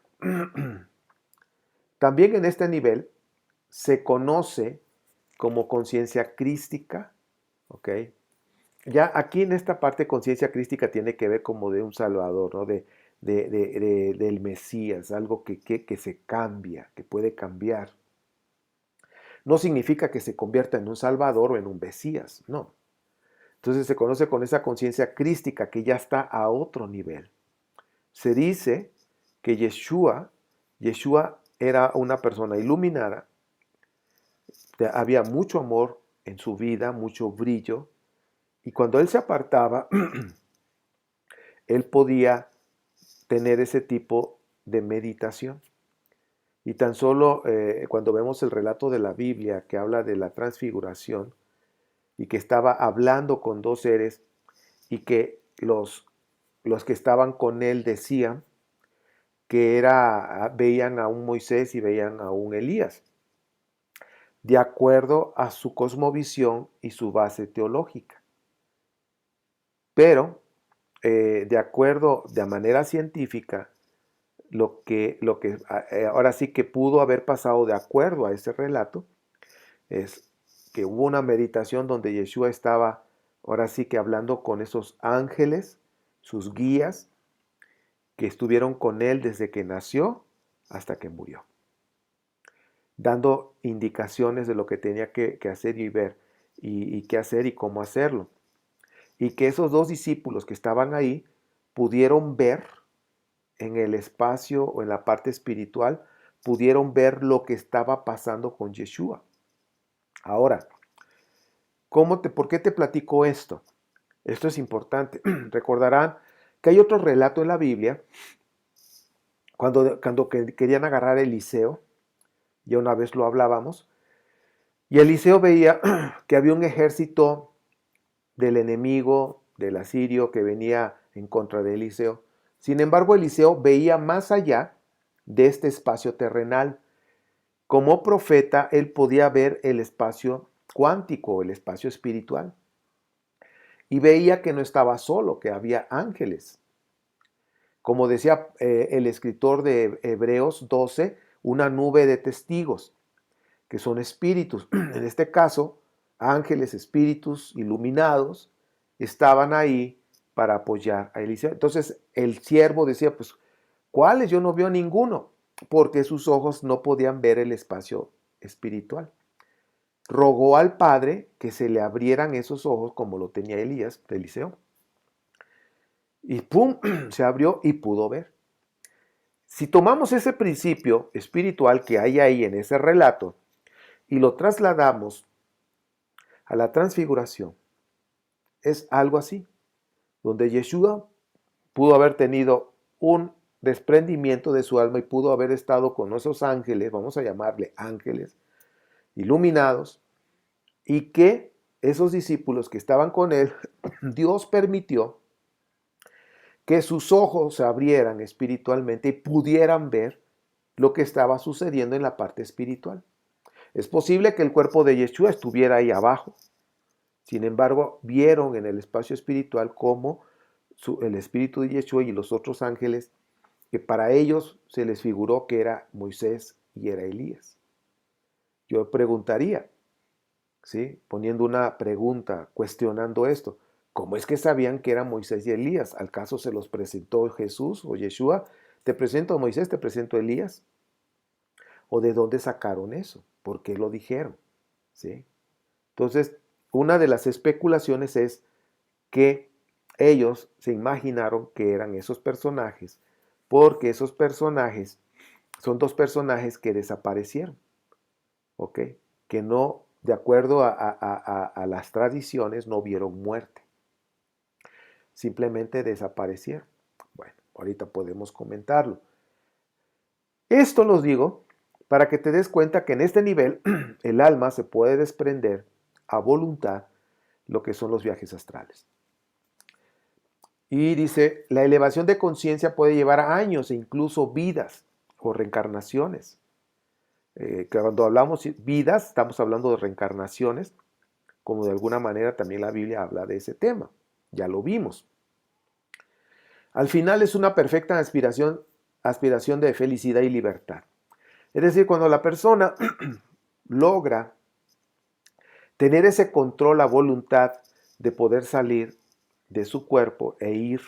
A: también en este nivel se conoce como conciencia crística, ¿ok? Ya aquí en esta parte conciencia crística tiene que ver como de un salvador, ¿no? Del Mesías, algo que se cambia, que puede cambiar. No significa que se convierta en un salvador o en un Mesías, no. Entonces se conoce con esa conciencia crística que ya está a otro nivel. Se dice que Yeshua era una persona iluminada, había mucho amor en su vida, mucho brillo, y cuando él se apartaba, él podía tener ese tipo de meditación. Y tan solo cuando vemos el relato de la Biblia que habla de la transfiguración y que estaba hablando con dos seres y que los que estaban con él decían que veían a un Moisés y veían a un Elías, de acuerdo a su cosmovisión y su base teológica. Pero, de acuerdo, de manera científica, lo que ahora sí que pudo haber pasado de acuerdo a ese relato es que hubo una meditación donde Yeshua estaba ahora sí que hablando con esos ángeles, sus guías, que estuvieron con él desde que nació hasta que murió, dando indicaciones de lo que tenía que hacer y ver, y qué hacer y cómo hacerlo. Y que esos dos discípulos que estaban ahí pudieron ver en el espacio o en la parte espiritual, pudieron ver lo que estaba pasando con Yeshua. Ahora, ¿por qué te platico esto? Esto es importante. Recordarán que hay otro relato en la Biblia cuando querían agarrar a Eliseo, ya una vez lo hablábamos, y Eliseo veía que había un ejército del enemigo, del asirio, que venía en contra de Eliseo. Sin embargo, Eliseo veía más allá de este espacio terrenal. Como profeta, él podía ver el espacio cuántico, el espacio espiritual. Y veía que no estaba solo, que había ángeles. Como decía el escritor de Hebreos 12, una nube de testigos, que son espíritus. En este caso, ángeles, espíritus iluminados, estaban ahí para apoyar a Eliseo. Entonces el siervo decía, pues, ¿cuáles? Yo no veo ninguno, porque sus ojos no podían ver el espacio espiritual. Rogó al Padre que se le abrieran esos ojos como lo tenía Eliseo. Y ¡pum! Se abrió y pudo ver. Si tomamos ese principio espiritual que hay ahí en ese relato y lo trasladamos a la transfiguración, es algo así, donde Yeshua pudo haber tenido un desprendimiento de su alma y pudo haber estado con esos ángeles, vamos a llamarle ángeles, iluminados, y que esos discípulos que estaban con él, Dios permitió que sus ojos se abrieran espiritualmente y pudieran ver lo que estaba sucediendo en la parte espiritual. Es posible que el cuerpo de Yeshua estuviera ahí abajo. Sin embargo, vieron en el espacio espiritual cómo el espíritu de Yeshua y los otros ángeles, que para ellos se les figuró que era Moisés y era Elías. Yo preguntaría, ¿sí? Poniendo una pregunta, cuestionando esto, ¿cómo es que sabían que eran Moisés y Elías? ¿Al caso se los presentó Jesús o Yeshua? ¿Te presento a Moisés, te presento a Elías? ¿O de dónde sacaron eso? ¿Por qué lo dijeron? ¿Sí? Entonces, una de las especulaciones es que ellos se imaginaron que eran esos personajes, porque esos personajes son dos personajes que desaparecieron, ¿ok? Que no, de acuerdo a las tradiciones, no vieron muerte, simplemente desaparecieron. Bueno, ahorita podemos comentarlo. Esto los digo para que te des cuenta que en este nivel el alma se puede desprender a voluntad lo que son los viajes astrales. Y dice, la elevación de conciencia puede llevar a años e incluso vidas o reencarnaciones. Cuando hablamos de vidas, estamos hablando de reencarnaciones, como de alguna manera también la Biblia habla de ese tema. Ya lo vimos. Al final es una perfecta aspiración de felicidad y libertad. Es decir, cuando la persona logra tener ese control a voluntad de poder salir de su cuerpo e ir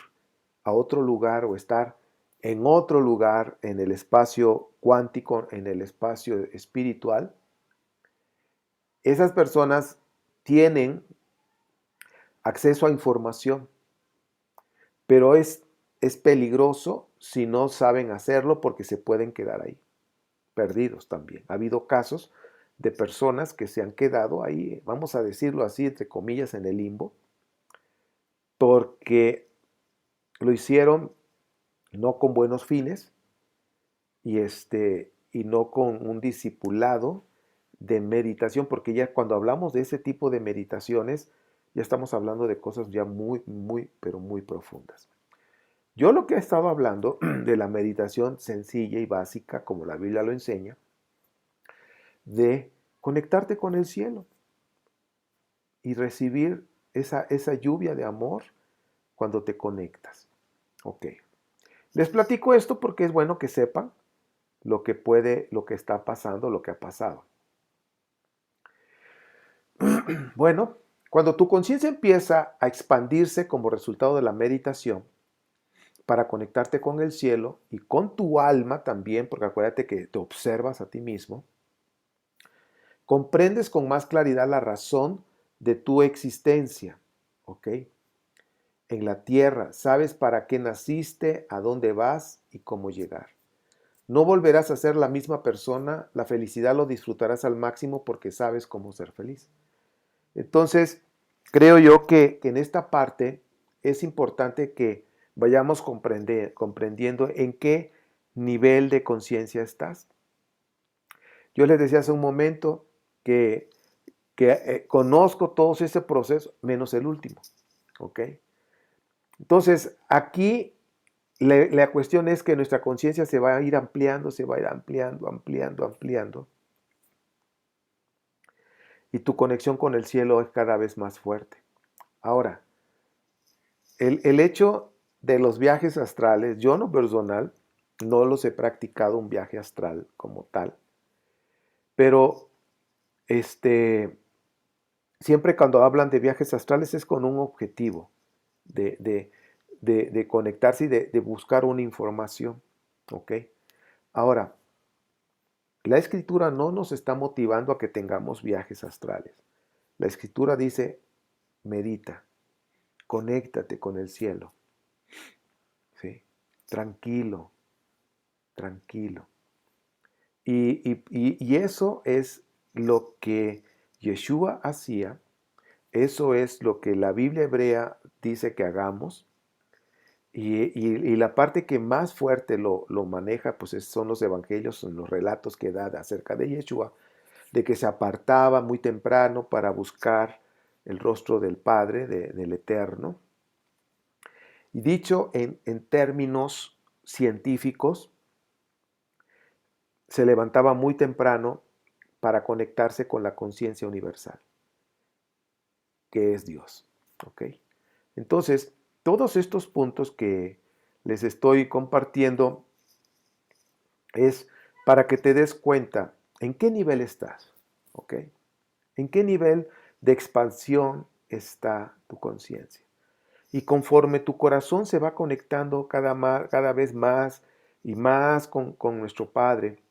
A: a otro lugar o estar en otro lugar en el espacio cuántico, en el espacio espiritual, esas personas tienen acceso a información, pero es peligroso si no saben hacerlo porque se pueden quedar ahí, perdidos también. Ha habido casos de personas que se han quedado ahí, vamos a decirlo así, entre comillas, en el limbo, porque lo hicieron no con buenos fines y no con un discipulado de meditación, porque ya cuando hablamos de ese tipo de meditaciones, ya estamos hablando de cosas ya muy, muy, pero muy profundas. Yo lo que he estado hablando de la meditación sencilla y básica, como la Biblia lo enseña, de conectarte con el cielo y recibir esa lluvia de amor cuando te conectas. Ok. Les platico esto porque es bueno que sepan lo que está pasando, lo que ha pasado. Bueno, cuando tu conciencia empieza a expandirse como resultado de la meditación para conectarte con el cielo y con tu alma también, porque acuérdate que te observas a ti mismo, comprendes con más claridad la razón de tu existencia, ¿ok? En la tierra, sabes para qué naciste, a dónde vas y cómo llegar. No volverás a ser la misma persona, la felicidad lo disfrutarás al máximo porque sabes cómo ser feliz. Entonces, creo yo que en esta parte es importante que vayamos comprendiendo en qué nivel de conciencia estás. Yo les decía hace un momento que conozco todos ese proceso, menos el último. ¿Ok? Entonces, aquí la cuestión es que nuestra conciencia se va a ir ampliando, se va a ir ampliando, ampliando, ampliando. Y tu conexión con el cielo es cada vez más fuerte. Ahora, el hecho de los viajes astrales, yo en lo personal no los he practicado un viaje astral como tal, pero siempre cuando hablan de viajes astrales es con un objetivo, de, de, de conectarse y de buscar una información. ¿Ok? Ahora, la escritura no nos está motivando a que tengamos viajes astrales. La escritura dice, medita, conéctate con el cielo, ¿sí? Tranquilo, tranquilo. Y eso es lo que Yeshua hacía, eso es lo que la Biblia hebrea dice que hagamos, y la parte que más fuerte lo maneja pues son los evangelios, son los relatos que da acerca de Yeshua, de que se apartaba muy temprano para buscar el rostro del Padre, del Eterno. Y dicho en términos científicos, se levantaba muy temprano para conectarse con la conciencia universal, que es Dios. ¿Ok? Entonces, todos estos puntos que les estoy compartiendo es para que te des cuenta en qué nivel estás. ¿Ok? ¿En qué nivel de expansión está tu conciencia? Y conforme tu corazón se va conectando cada vez más y más con nuestro Padre,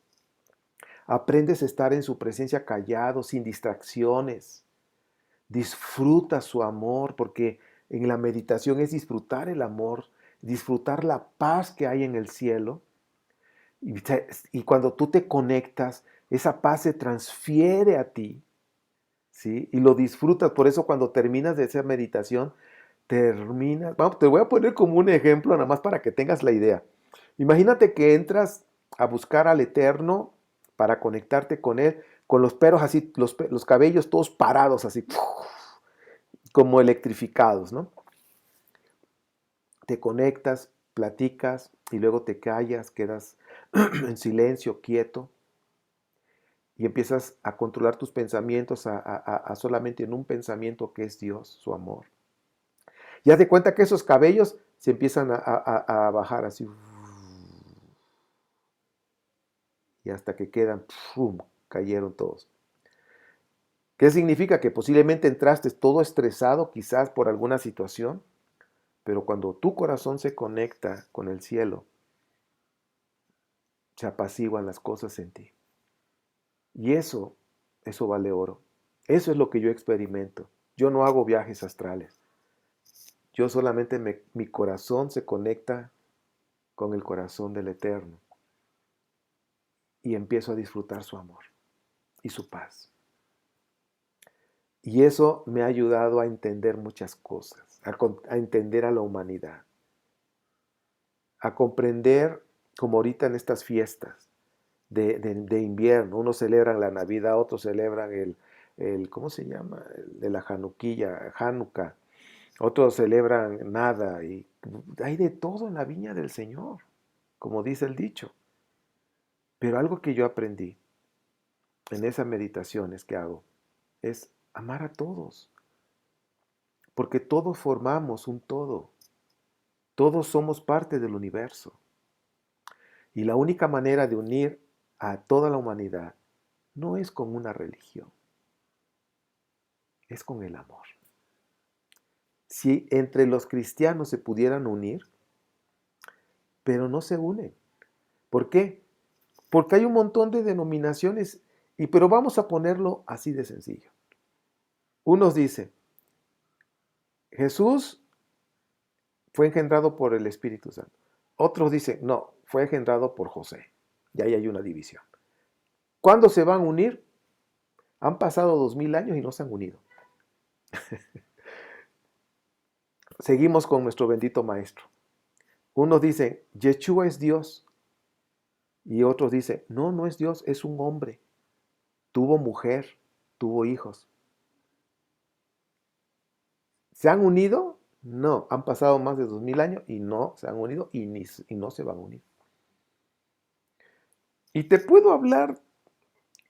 A: aprendes a estar en su presencia callado, sin distracciones. Disfruta su amor, porque en la meditación es disfrutar el amor, disfrutar la paz que hay en el cielo. Y cuando tú te conectas, esa paz se transfiere a ti, ¿sí? Y lo disfrutas. Por eso cuando terminas de hacer meditación, vamos, te voy a poner como un ejemplo nada más para que tengas la idea. Imagínate que entras a buscar al Eterno para conectarte con Él, con los pelos así, los cabellos todos parados así, como electrificados, ¿no? Te conectas, platicas y luego te callas, quedas en silencio, quieto, y empiezas a controlar tus pensamientos a solamente en un pensamiento que es Dios, su amor. Y haz de cuenta que esos cabellos se empiezan a bajar así. Y hasta que quedan, ¡pum!, cayeron todos. ¿Qué significa? Que posiblemente entraste todo estresado quizás por alguna situación, pero cuando tu corazón se conecta con el cielo, se apaciguan las cosas en ti. Y eso vale oro. Eso es lo que yo experimento. Yo no hago viajes astrales. Yo solamente mi corazón se conecta con el corazón del Eterno y empiezo a disfrutar su amor y su paz. Y eso me ha ayudado a entender muchas cosas, a entender a la humanidad, a comprender, como ahorita en estas fiestas de invierno, unos celebran la Navidad, otros celebran ¿cómo se llama? El de la Hanukkah, Hanukkah, otros celebran nada, y hay de todo en la viña del Señor, como dice el dicho. Pero algo que yo aprendí en esas meditaciones que hago es amar a todos, porque todos formamos un todo, todos somos parte del universo. Y la única manera de unir a toda la humanidad no es con una religión, es con el amor. Si entre los cristianos se pudieran unir, pero no se unen. ¿Por qué? Porque hay un montón de denominaciones, pero vamos a ponerlo así de sencillo. Unos dicen, Jesús fue engendrado por el Espíritu Santo. Otros dicen, no, fue engendrado por José. Y ahí hay una división. ¿Cuándo se van a unir? Han pasado 2000 años y no se han unido. Seguimos con nuestro bendito maestro. Unos dicen, Yeshua es Dios. Y otros dicen, no, no es Dios, es un hombre. Tuvo mujer, tuvo hijos. ¿Se han unido? No, han pasado más de 2000 años y no se han unido y no se van a unir. Y te puedo hablar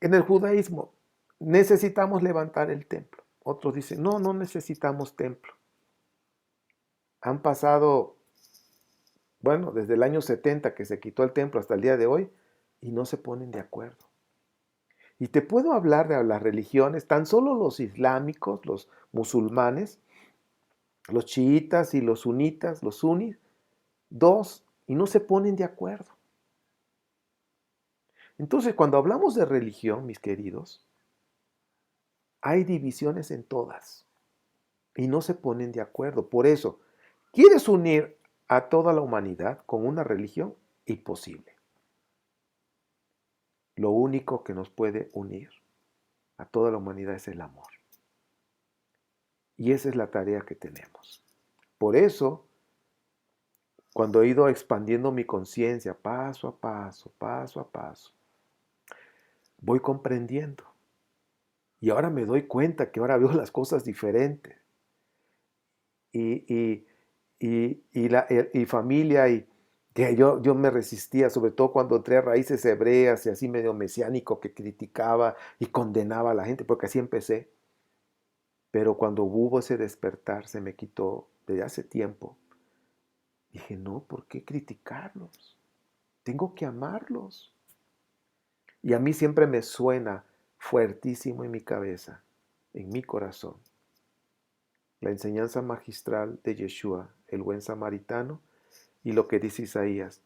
A: en el judaísmo. Necesitamos levantar el templo. Otros dicen, no, no necesitamos templo. Han pasado, bueno, desde el año 70 que se quitó el templo hasta el día de hoy y no se ponen de acuerdo. Y te puedo hablar de las religiones, tan solo los islámicos, los musulmanes, los chiitas y los sunitas, los sunis, dos, y no se ponen de acuerdo. Entonces, cuando hablamos de religión, mis queridos, hay divisiones en todas y no se ponen de acuerdo. Por eso, ¿quieres unir a toda la humanidad con una religión? Imposible. Lo único que nos puede unir a toda la humanidad es el amor. Y esa es la tarea que tenemos. Por eso, cuando he ido expandiendo mi conciencia paso a paso, voy comprendiendo. Y ahora me doy cuenta que ahora veo las cosas diferentes. Y, y familia, y que yo me resistía, sobre todo cuando entré a raíces hebreas y así medio mesiánico, que criticaba y condenaba a la gente, porque así empecé. Pero cuando hubo ese despertar, se me quitó desde hace tiempo. Dije, no, ¿por qué criticarlos? Tengo que amarlos. Y a mí siempre me suena fuertísimo en mi cabeza, en mi corazón, la enseñanza magistral de Yeshua, el buen samaritano, y lo que dice Isaías: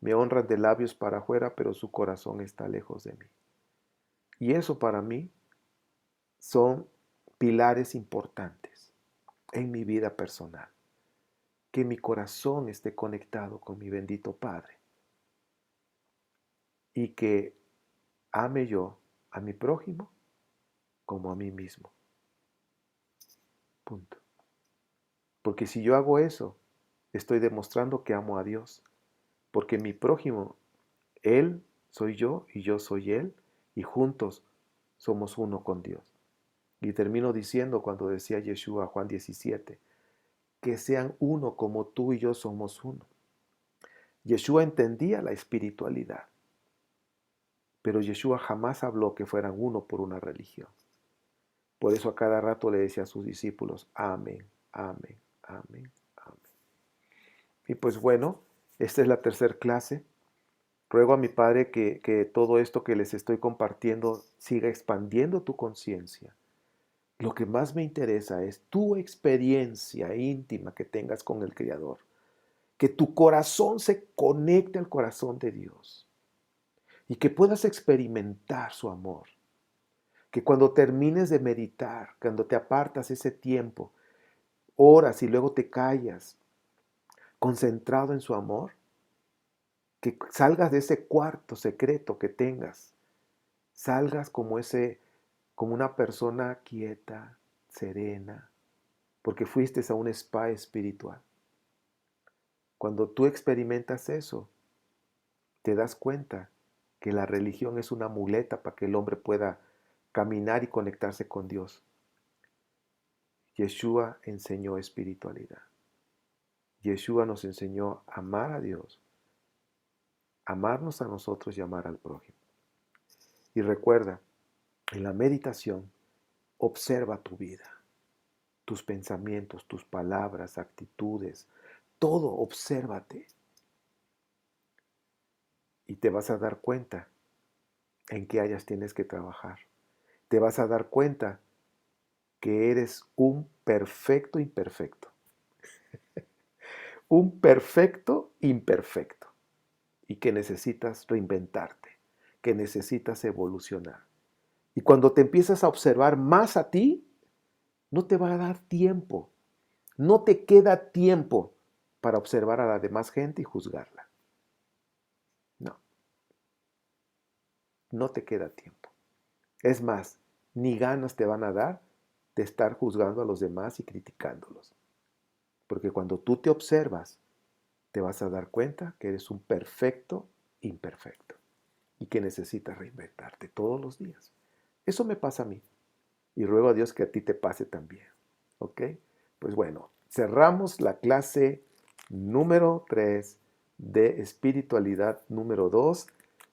A: me honran de labios para afuera, pero su corazón está lejos de mí. Y eso para mí son pilares importantes en mi vida personal. Que mi corazón esté conectado con mi bendito Padre y que ame yo a mi prójimo como a mí mismo. Punto. Porque si yo hago eso, estoy demostrando que amo a Dios. Porque mi prójimo, Él soy yo y yo soy Él, y juntos somos uno con Dios. Y termino diciendo, cuando decía Yeshua, Juan 17, que sean uno como tú y yo somos uno. Yeshua entendía la espiritualidad, pero Yeshua jamás habló que fueran uno por una religión. Por eso a cada rato le decía a sus discípulos: amén, amén, amén, amén. Y pues bueno, esta es la tercera clase. Ruego a mi Padre que todo esto que les estoy compartiendo siga expandiendo tu conciencia. Lo que más me interesa es tu experiencia íntima que tengas con el Creador. Que tu corazón se conecte al corazón de Dios y que puedas experimentar su amor. Que cuando termines de meditar, cuando te apartas ese tiempo, oras y luego te callas, concentrado en su amor, que salgas de ese cuarto secreto que tengas, salgas como una persona quieta, serena, porque fuiste a un spa espiritual. Cuando tú experimentas eso, te das cuenta que la religión es una muleta para que el hombre pueda caminar y conectarse con Dios. Yeshua enseñó espiritualidad. Yeshua nos enseñó a amar a Dios, amarnos a nosotros y amar al prójimo. Y recuerda, en la meditación, observa tu vida, tus pensamientos, tus palabras, actitudes, todo, obsérvate. Y te vas a dar cuenta en qué áreas tienes que trabajar. Te vas a dar cuenta que eres un perfecto imperfecto. Un perfecto imperfecto. Y que necesitas reinventarte, que necesitas evolucionar. Y cuando te empiezas a observar más a ti, no te va a dar tiempo. No te queda tiempo para observar a la demás gente y juzgarla. No, no te queda tiempo. Es más, ni ganas te van a dar de estar juzgando a los demás y criticándolos. Porque cuando tú te observas, te vas a dar cuenta que eres un perfecto imperfecto y que necesitas reinventarte todos los días. Eso me pasa a mí y ruego a Dios que a ti te pase también. ¿Ok? Pues bueno, cerramos la clase número 3 de espiritualidad número 2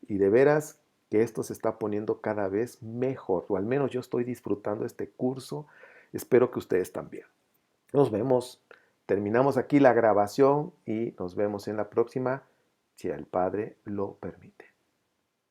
A: y de veras que esto se está poniendo cada vez mejor, o al menos yo estoy disfrutando este curso, espero que ustedes también. Nos vemos, terminamos aquí la grabación y nos vemos en la próxima, si el Padre lo permite.